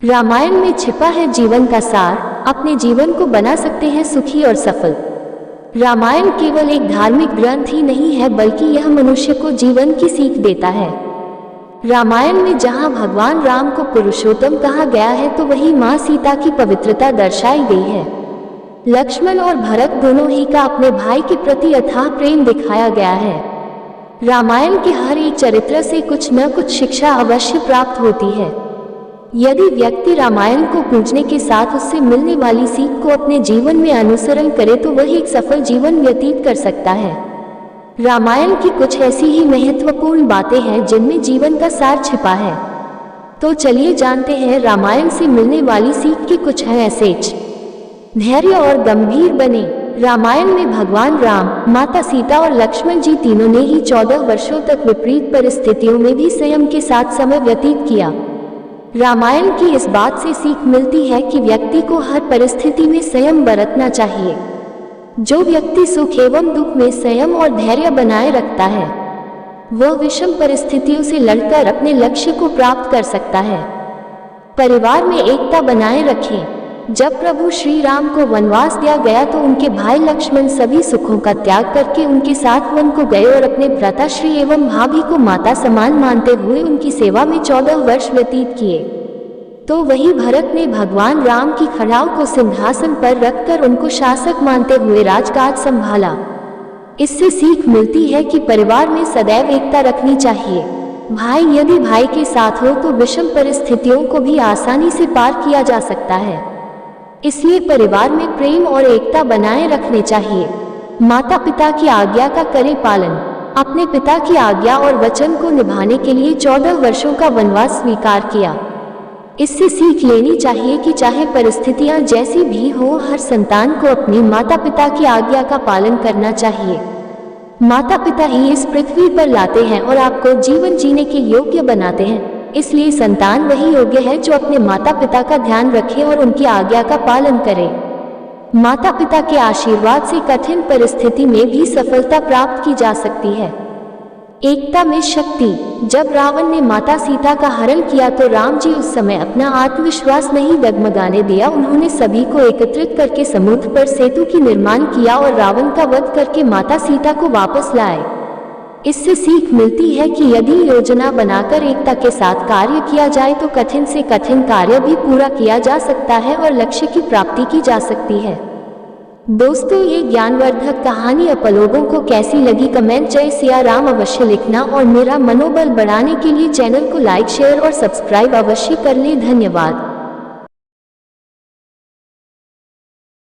रामायण में छिपा है जीवन का सार। अपने जीवन को बना सकते हैं सुखी और सफल। रामायण केवल एक धार्मिक ग्रंथ ही नहीं है, बल्कि यह मनुष्य को जीवन की सीख देता है। रामायण में जहां भगवान राम को पुरुषोत्तम कहा गया है, तो वहीं मां सीता की पवित्रता दर्शाई गई है। लक्ष्मण और भरत दोनों ही का अपने भाई के प्रति अथाह प्रेम दिखाया गया है। रामायण के हर एक चरित्र से कुछ न कुछ शिक्षा अवश्य प्राप्त होती है। यदि व्यक्ति रामायण को पूजने के साथ उससे मिलने वाली सीख को अपने जीवन में अनुसरण करे, तो वह एक सफल जीवन व्यतीत कर सकता है। रामायण की कुछ ऐसी ही महत्वपूर्ण बातें हैं जिनमें जीवन का सार छिपा है। तो चलिए जानते हैं रामायण से मिलने वाली सीख की कुछ है मैसेज। धैर्य और गंभीर बने। रामायण में भगवान राम, माता सीता और लक्ष्मण जी तीनों ने ही 14 वर्षों तक विपरीत परिस्थितियों में भी संयम के साथ समय व्यतीत किया। रामायण की इस बात से सीख मिलती है कि व्यक्ति को हर परिस्थिति में संयम बरतना चाहिए। जो व्यक्ति सुख एवं दुख में संयम और धैर्य बनाए रखता है, वह विषम परिस्थितियों से लड़कर अपने लक्ष्य को प्राप्त कर सकता है। परिवार में एकता बनाए रखें। जब प्रभु श्री राम को वनवास दिया गया, तो उनके भाई लक्ष्मण सभी सुखों का त्याग करके उनके साथ वन को गए और अपने भ्राताश्री एवं भाभी को माता समान मानते हुए उनकी सेवा में 14 वर्ष व्यतीत किए। तो वही भरत ने भगवान राम की खड़ाऊ को सिंहासन पर रखकर उनको शासक मानते हुए राजकाज संभाला। इससे सीख मिलती है कि परिवार में सदैव एकता रखनी चाहिए। भाई यदि भाई के साथ हो तो विषम परिस्थितियों को भी आसानी से पार किया जा सकता है। इसलिए परिवार में प्रेम और एकता बनाए रखने चाहिए। माता पिता की आज्ञा का करें पालन। अपने पिता की आज्ञा और वचन को निभाने के लिए 14 वर्षों का वनवास स्वीकार किया। इससे सीख लेनी चाहिए कि चाहे परिस्थितियां जैसी भी हो, हर संतान को अपनी माता पिता की आज्ञा का पालन करना चाहिए। माता पिता ही इस पृथ्वी पर लाते हैं और आपको जीवन जीने के योग्य बनाते हैं। इसलिए संतान वही योग्य है जो अपने माता पिता का ध्यान रखे और उनकी आज्ञा का पालन करे। माता पिता के आशीर्वाद से कठिन परिस्थिति में भी सफलता प्राप्त की जा सकती है। एकता में शक्ति। जब रावण ने माता सीता का हरण किया, तो राम जी उस समय अपना आत्मविश्वास नहीं डगमगाने दिया। उन्होंने सभी को एकत्रित करके समुद्र पर सेतु की निर्माण किया और रावण का वध करके माता सीता को वापस लाए। इससे सीख मिलती है कि यदि योजना बनाकर एकता के साथ कार्य किया जाए, तो कठिन से कठिन कार्य भी पूरा किया जा सकता है और लक्ष्य की प्राप्ति की जा सकती है। दोस्तों, ये ज्ञानवर्धक कहानी आप लोगों को कैसी लगी, कमेंट जय सिया राम अवश्य लिखना और मेरा मनोबल बढ़ाने के लिए चैनल को लाइक, शेयर और सब्सक्राइब अवश्य कर लें। धन्यवाद।